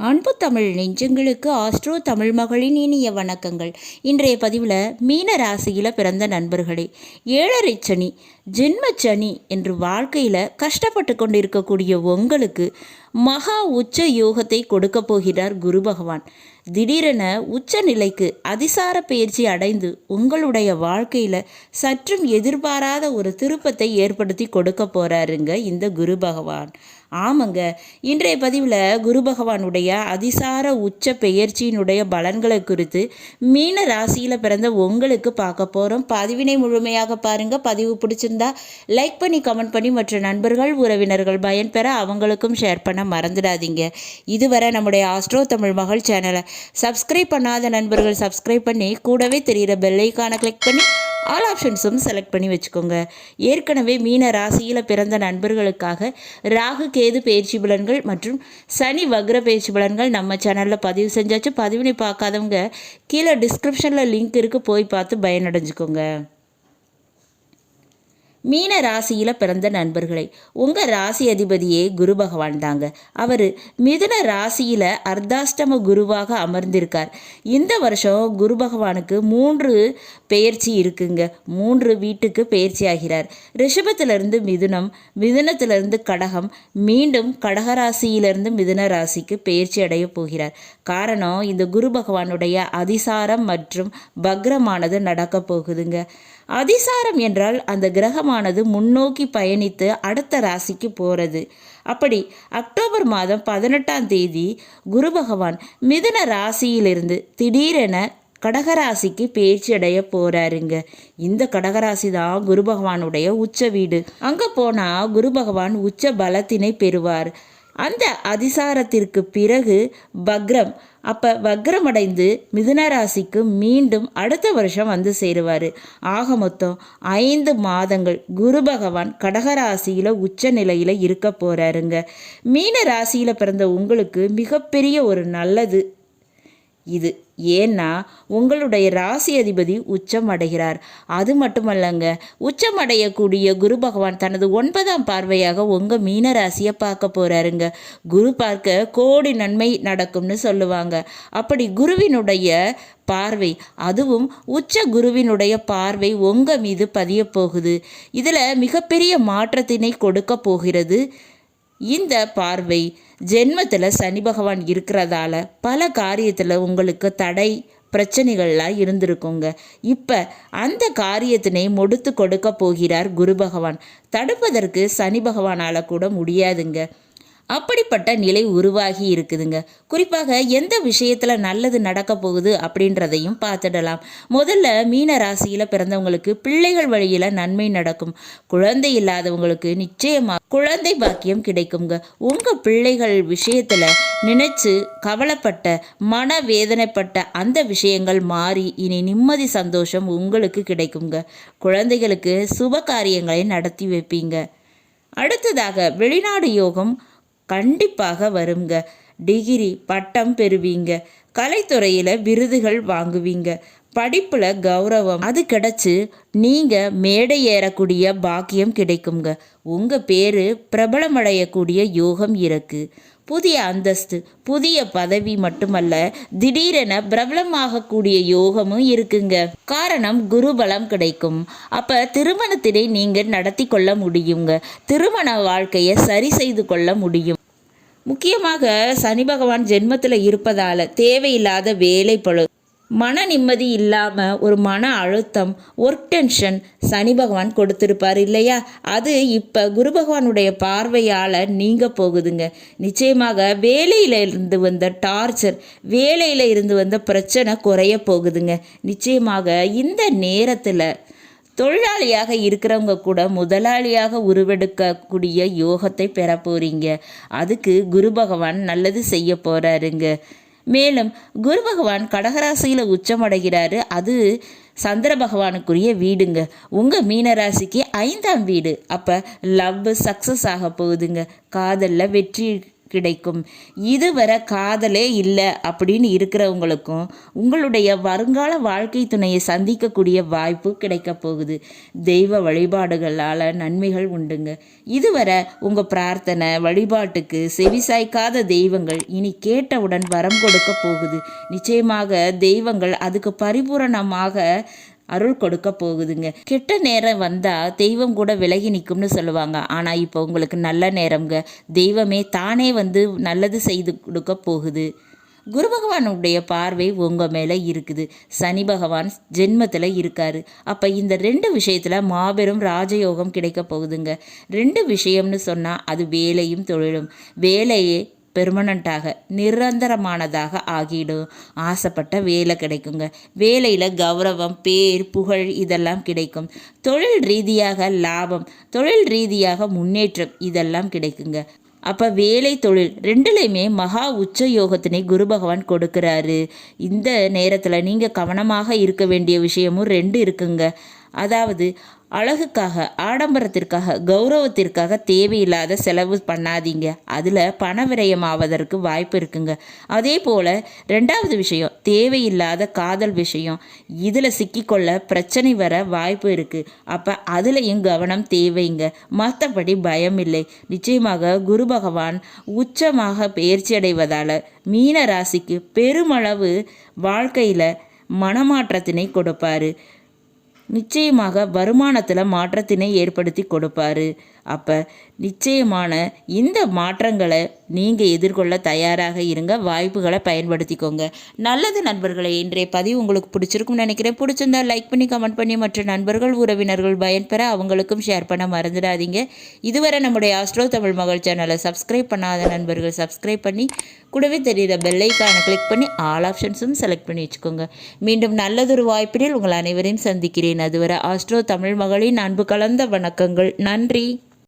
அன்பு தமிழ் நெஞ்சங்களுக்கு ஆஸ்ட்ரோ தமிழ் மகளின் இனிய வணக்கங்கள். இன்றைய பதிவில் மீன ராசியில் பிறந்த நண்பர்களே, 7.5 சனி, ஜென்மச்சனி என்று வாழ்க்கையில் கஷ்டப்பட்டு கொண்டிருக்கக்கூடிய உங்களுக்கு மகா உச்ச யோகத்தை கொடுக்க போகிறார் குரு பகவான். திடீரென உச்ச நிலைக்கு அதிசார பயிற்சி அடைந்து உங்களுடைய வாழ்க்கையில் சற்றும் எதிர்பாராத ஒரு திருப்பத்தை ஏற்படுத்தி கொடுக்க போகிறாருங்க இந்த குரு பகவான். ஆமாங்க, இன்றைய பதிவில் குரு பகவானுடைய அதிசார உச்ச பெயர்ச்சியினுடைய பலன்களை குறித்து மீன ராசியில் பிறந்த உங்களுக்கு பார்க்க போகிறோம். பதிவினை முழுமையாக பாருங்கள். பதிவு பிடிச்சிருந்தா லைக் பண்ணி கமெண்ட் பண்ணி மற்ற நண்பர்கள் உறவினர்கள் பயன்பெற அவங்களுக்கும் ஷேர் பண்ண மறந்துடாதீங்க. இதுவரை நம்முடைய ஆஸ்ட்ரோ தமிழ் மகள் சேனலை சப்ஸ்கிரைப் பண்ணாத நண்பர்கள் சப்ஸ்கிரைப் பண்ணி கூடவே தெரிகிற பெல்லைக்கான கிளிக் பண்ணி ஆல் ஆப்ஷன்ஸும் செலக்ட் பண்ணி வச்சுக்கோங்க. ஏற்கனவே மீன ராசியில் பிறந்த நண்பர்களுக்காக ராகு கேது பயிற்சி பலன்கள் மற்றும் சனி வக்ர பயிற்சி பலன்கள் நம்ம சேனலில் பதிவு செஞ்சாச்சு. பதிவினை பார்க்காதவங்க கீழே டிஸ்கிரிப்ஷனில் லிங்க் இருக்குது, போய் பார்த்து பயனடைஞ்சுக்கோங்க. மீன ராசியில் பிறந்த நண்பர்களை, உங்கள் ராசி அதிபதியே குரு பகவான் தாங்க. அவர் மிதுன ராசியில் அர்த்தாஷ்டம குருவாக அமர்ந்திருக்கார். இந்த வருஷம் குரு பகவானுக்கு 3 பெயர்ச்சி இருக்குங்க. 3 வீட்டுக்கு பெயர்ச்சி ஆகிறார். ரிஷபத்திலிருந்து மிதுனம், மிதுனத்திலிருந்து கடகம், மீண்டும் கடகராசியிலிருந்து மிதுன ராசிக்கு பெயர்ச்சி அடைய போகிறார். காரணம், இந்த குரு பகவானுடைய அதிசாரம் மற்றும் பக்ரமானது நடக்க போகுதுங்க. அதிசாரம் என்றால் அந்த கிரகமானது முன்னோக்கி பயணித்து அடுத்த ராசிக்கு போகிறது. அப்படி அக்டோபர் மாதம் 18ஆம் தேதி குரு பகவான் மிதுன ராசியிலிருந்து திடீரென கடகராசிக்கு பேச்சு அடைய போறாருங்க. இந்த கடகராசி தான் குரு பகவானுடைய உச்ச வீடு. அங்கே போனால் குரு பகவான் உச்ச பலத்தினை பெறுவார். அந்த அதிசாரத்திற்கு பிறகு வக்ரம், அப்போ வக்ரமடைந்து மிதுன ராசிக்கு மீண்டும் அடுத்த வருஷம் வந்து சேருவார். ஆக மொத்தம் 5 மாதங்கள் குரு பகவான் கடகராசியில் உச்ச நிலையில் இருக்க போகிறாருங்க. மீன ராசியில் பிறந்த உங்களுக்கு மிகப்பெரிய ஒரு நல்லது இது. ஏன்னா உங்களுடைய ராசி அதிபதி உச்சம் அடைகிறார். அது மட்டுமல்லங்க, உச்சம் அடையக்கூடிய குரு பகவான் தனது 9ஆம் பார்வையாக உங்கள் மீன ராசியை பார்க்க போகிறாருங்க. குரு பார்க்க கோடி நன்மை நடக்கும்னு சொல்லுவாங்க. அப்படி குருவினுடைய பார்வை, அதுவும் உச்ச குருவினுடைய பார்வை உங்கள் மீது பதிய போகுது. இதில் மிகப்பெரிய மாற்றத்தினை கொடுக்க போகிறது. இந்த பார்வை ஜென்மத்தில் சனி பகவான் இருக்கிறதால பல காரியத்தில் உங்களுக்கு தடை பிரச்சனைகள்லாம் இருந்திருக்குங்க. இப்போ அந்த காரியத்தினை முடித்து கொடுக்க போகிறார் குரு பகவான். தடுப்பதற்கு சனி பகவானால் கூட முடியாதுங்க. அப்படிப்பட்ட நிலை உருவாகி இருக்குதுங்க. குறிப்பாக எந்த விஷயத்தில் நல்லது நடக்க போகுது அப்படின்றதையும் பார்த்துடலாம். முதல்ல மீன ராசியில் பிறந்தவங்களுக்கு பிள்ளைகள் வழியில் நன்மை நடக்கும். குழந்தை இல்லாதவங்களுக்கு நிச்சயமாக குழந்தை பாக்கியம் கிடைக்குங்க. உங்கள் பிள்ளைகள் விஷயத்தில் நினைச்சு கவலைப்பட்ட மன வேதனைப்பட்ட அந்த விஷயங்கள் மாறி இனி நிம்மதி சந்தோஷம் உங்களுக்கு கிடைக்குங்க. குழந்தைகளுக்கு சுப காரியங்களை நடத்தி வைப்பீங்க. அடுத்ததாக வெளிநாடு யோகம் கண்டிப்பாக வருங்க. டிகிரி பட்டம் பெறுவீங்க. கலைத்துறையில் விருதுகள் வாங்குவீங்க. படிப்பில் கௌரவம் அது கிடச்சி நீங்கள் மேடை ஏறக்கூடிய பாக்கியம் கிடைக்குங்க. உங்கள் பேர் பிரபலமடையக்கூடிய யோகம் இருக்குது. புதிய அந்தஸ்து, புதிய பதவி மட்டுமல்ல, திடீரென பிரபலமாகக்கூடிய யோகமும் இருக்குங்க. காரணம், குருபலம் கிடைக்கும். அப்போ திருமணத்தினை நீங்கள் நடத்தி கொள்ள முடியுங்க. திருமண வாழ்க்கையை சரி செய்து கொள்ள முடியும். முக்கியமாக சனி பகவான் ஜென்மத்தில் இருப்பதால் தேவையில்லாத வேலை பளு, மன நிம்மதி இல்லாமல் ஒரு மன அழுத்தம், ஒர்க் டென்ஷன் சனி பகவான் கொடுத்துருப்பார் இல்லையா? அது இப்போ குரு பகவானுடைய பார்வையால் நீங்க போகுதுங்க. நிச்சயமாக வேலையில் இருந்து வந்த டார்ச்சர், வேலையில் இருந்து வந்த பிரச்சனை குறைய போகுதுங்க. நிச்சயமாக இந்த நேரத்தில் தொழிலாளியாக இருக்கிறவங்க கூட முதலாளியாக உருவெடுக்கக்கூடிய யோகத்தை பெற போகிறீங்க. அதுக்கு குரு பகவான் நல்லது செய்ய போகிறாருங்க. மேலும் குரு பகவான் கடகராசியில் உச்சமடைகிறாரு. அது சந்திர பகவானுக்குரிய வீடுங்க. உங்கள் மீனராசிக்கு 5ஆம் வீடு. அப்போ லவ் சக்ஸஸ் ஆக போகுதுங்க. காதலில் வெற்றி கிடைக்கும். இதுவரை காதலே இல்லை அப்படின்னு இருக்கிறவங்களுக்கும் உங்களுடைய வருங்கால வாழ்க்கை துணையை சந்திக்கக்கூடிய வாய்ப்பு கிடைக்க போகுது. தெய்வ வழிபாடுகளால் நன்மைகள் உண்டுங்க. இதுவரை உங்கள் பிரார்த்தனை வழிபாட்டுக்கு செவிசாய்க்காத தெய்வங்கள் இனி கேட்டவுடன் வரம் கொடுக்க போகுது. நிச்சயமாக தெய்வங்கள் அதுக்கு பரிபூரணமாக அருள் கொடுக்க போகுதுங்க. கெட்ட நேரம் வந்தால் தெய்வம் கூட விலகி நிற்கும்னு சொல்லுவாங்க. ஆனால் இப்போ உங்களுக்கு நல்ல நேரம்ங்க. தெய்வமே தானே வந்து நல்லது செய்து கொடுக்க போகுது. குரு பகவானுடைய பார்வை உங்கள் மேலே இருக்குது. சனி பகவான் ஜென்மத்தில் இருக்கார். அப்போ இந்த 2 விஷயத்தில் மாபெரும் ராஜயோகம் கிடைக்க போகுதுங்க. 2 விஷயம்னு சொன்னால் அது வேலையும் தொழிலும். வேலையே பெர்மனண்ட்டாக நிரந்தரமானதாக ஆகிடும். ஆசைப்பட்ட வேலை கிடைக்குங்க. வேலையில் கௌரவம் பேர் புகழ் இதெல்லாம் கிடைக்கும். தொழில் ரீதியாக லாபம், தொழில் ரீதியாக முன்னேற்றம் இதெல்லாம் கிடைக்குங்க. அப்போ வேலை தொழில் 2லையுமே மகா உச்ச யோகத்தினை குரு பகவான் கொடுக்குறாரு. இந்த நேரத்தில் நீங்கள் கவனமாக இருக்க வேண்டிய விஷயமும் 2 இருக்குங்க. அதாவது அழகுக்காக ஆடம்பரத்திற்காக கௌரவத்திற்காக தேவையில்லாத செலவு பண்ணாதீங்க. அதில் பண விரயமாவதற்கு வாய்ப்பு இருக்குங்க. அதே போல் 2வது விஷயம் தேவையில்லாத காதல் விஷயம். இதில் சிக்கிக்கொள்ள பிரச்சனை வர வாய்ப்பு இருக்குது. அப்போ அதுலேயும் கவனம் தேவைங்க. மற்றபடி பயம் இல்லை. நிச்சயமாக குரு பகவான் உச்சமாக பயிற்சி அடைவதால் மீன ராசிக்கு பெருமளவு வாழ்க்கையில் மனமாற்றத்தினை கொடுப்பாரு. நிச்சயமாக வருமானத்தில் மாற்றத்தினை ஏற்படுத்தி கொடுப்பாரு. அப்போ நிச்சயமான இந்த மாற்றங்களை நீங்கள் எதிர்கொள்ள தயாராக இருங்க. வாய்ப்புகளை பயன்படுத்திக்கோங்க. நல்லது நண்பர்களே, இன்றைய பதிவு உங்களுக்கு பிடிச்சிருக்கும்னு நினைக்கிறேன். பிடிச்சிருந்தா லைக் பண்ணி கமெண்ட் பண்ணி மற்ற நண்பர்கள் உறவினர்கள் பயன்பெற அவங்களுக்கும் ஷேர் பண்ண மறந்துடாதீங்க. இதுவரை நம்முடைய ஆஸ்ட்ரோ தமிழ் மகள் சேனலை சப்ஸ்கிரைப் பண்ணாத நண்பர்கள் சப்ஸ்கிரைப் பண்ணி கூடவே தெரிகிற பெல்லைக்கான கிளிக் பண்ணி ஆல் ஆப்ஷன்ஸும் செலக்ட் பண்ணி வச்சுக்கோங்க. மீண்டும் நல்லதொரு வாய்ப்பினில் உங்கள் அனைவரையும் சந்திக்கிறேன். அதுவரை ஆஸ்ட்ரோ தமிழ் மகளின் அன்பு கலந்த வணக்கங்கள். நன்றி.